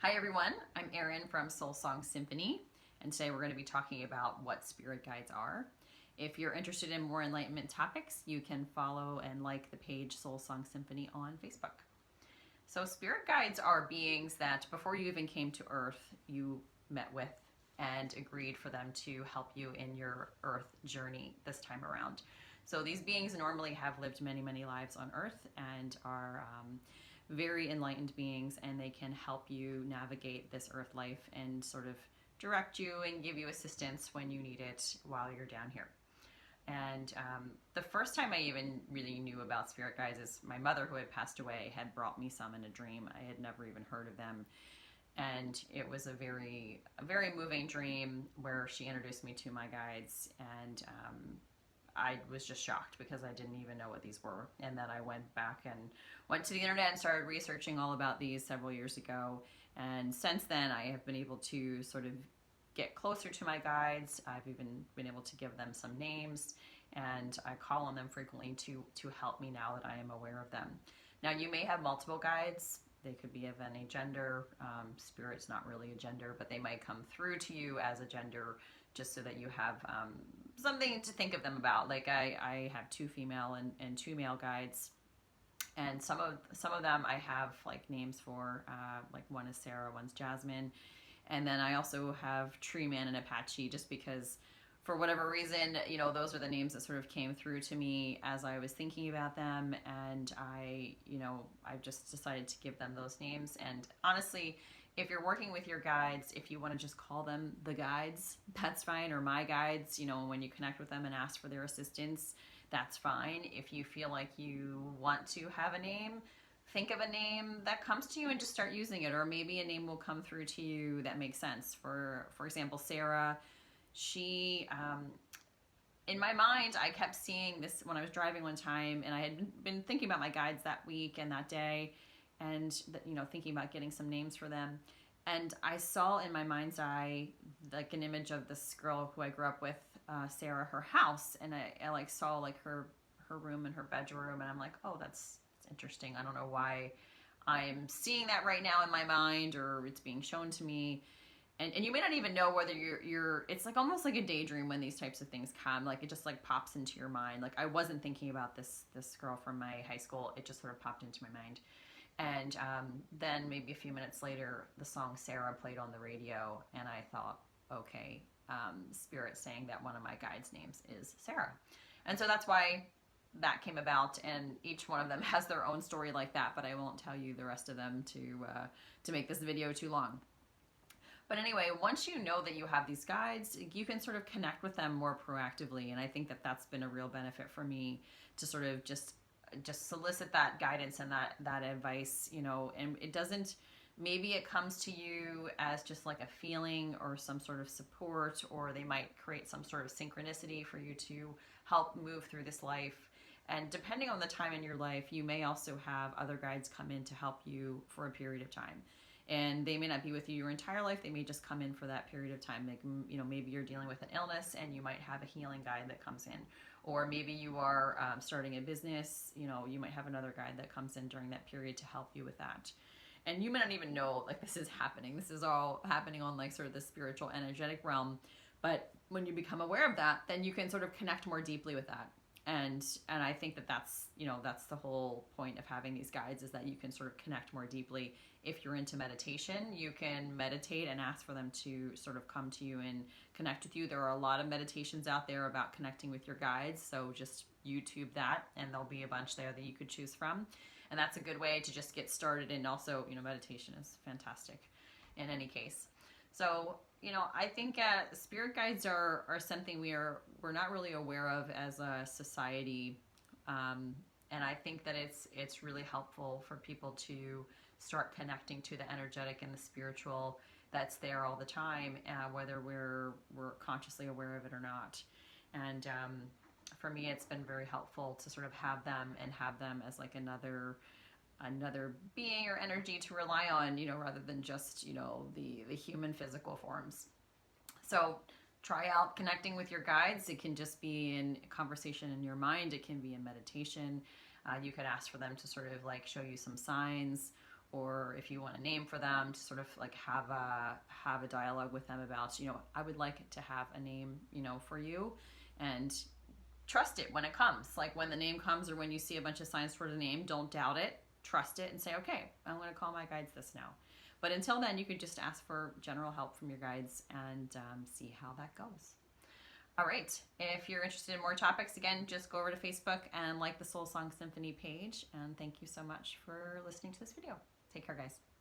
Hi everyone, I'm Erin from Soul Song Symphony, and today we're going to be talking about what spirit guides are. If you're interested in more enlightenment topics, you can follow and like the page Soul Song Symphony on Facebook. So spirit guides are beings that before you even came to Earth, you met with and agreed for them to help you in your Earth journey this time around. So these beings normally have lived many, many lives on Earth and are very enlightened beings, and they can help you navigate this Earth life and sort of direct you and give you assistance when you need it while you're down here. And the first time I even really knew about spirit guides is my mother, who had passed away, had brought me some in a dream. I had never even heard of them. And it was a very moving dream where she introduced me to my guides. And I was just shocked because I didn't even know what these were. And then I went back and went to the internet and started researching all about these several years ago. And since then, I have been able to sort of get closer to my guides. I've even been able to give them some names, and I call on them frequently to help me now that I am aware of them. Now, you may have multiple guides. They could be of any gender. Spirit's not really a gender, but they might come through to you as a gender just so that you have something to think of them about. Like I have two female and two male guides, and some of them I have like names for. Like one is Sarah, one's Jasmine, and then I also have Tree Man and Apache, just because for whatever reason, those are the names that sort of came through to me as I was thinking about them. And I've just decided to give them those names. And honestly, if you're working with your guides, if you want to just call them the guides, that's fine, or my guides, when you connect with them and ask for their assistance, that's fine. If you feel like you want to have a name, think of a name that comes to you and just start using it. Or maybe a name will come through to you that makes sense. For example, Sarah, she in my mind, I kept seeing this when I was driving one time, and I had been thinking about my guides that week and that day, and thinking about getting some names for them. And I saw in my mind's eye like an image of this girl who I grew up with, Sarah, her house, and I like saw like her room and her bedroom, and I'm like, oh, that's interesting. I don't know why I'm seeing that right now in my mind, or it's being shown to me. And you may not even know whether you're it's like almost like a daydream when these types of things come. Like it just like pops into your mind. Like I wasn't thinking about this girl from my high school. It just sort of popped into my mind. And then maybe a few minutes later, the song Sarah played on the radio, and I thought, okay, Spirit saying that one of my guides' names is Sarah. And so that's why that came about, and each one of them has their own story like that, but I won't tell you the rest of them to make this video too long. But anyway, once you know that you have these guides, you can sort of connect with them more proactively. And I think that that's been a real benefit for me, to sort of just solicit that guidance and that advice, and it doesn't, maybe it comes to you as just like a feeling or some sort of support, or they might create some sort of synchronicity for you to help move through this life. And depending on the time in your life, you may also have other guides come in to help you for a period of time. And they may not be with you your entire life. They may just come in for that period of time. Like, maybe you're dealing with an illness and you might have a healing guide that comes in. Or maybe you are starting a business, you might have another guide that comes in during that period to help you with that. And you may not even know like this is happening. This is all happening on like sort of the spiritual energetic realm. But when you become aware of that, then you can sort of connect more deeply with that. And I think that that's the whole point of having these guides, is that you can sort of connect more deeply. If you're into meditation, you can meditate and ask for them to sort of come to you and connect with you. There are a lot of meditations out there about connecting with your guides, so just YouTube that, and there'll be a bunch there that you could choose from. And that's a good way to just get started. And also, meditation is fantastic in any case. So, I think spirit guides are something we're not really aware of as a society, and I think that it's really helpful for people to start connecting to the energetic and the spiritual that's there all the time, whether we're consciously aware of it or not. And for me, it's been very helpful to sort of have them as like another being or energy to rely on, rather than just, the human physical forms. So try out connecting with your guides. It can just be in conversation in your mind. It can be in meditation. You could ask for them to sort of like show you some signs, or if you want a name for them, to sort of like have a dialogue with them about, I would like to have a name, for you, and trust it when it comes. Like when the name comes, or when you see a bunch of signs for the name, don't doubt it. Trust it and say, okay, I'm going to call my guides this now. But until then, you could just ask for general help from your guides and see how that goes. All right. If you're interested in more topics, again, just go over to Facebook and like the Soul Song Symphony page. And thank you so much for listening to this video. Take care, guys.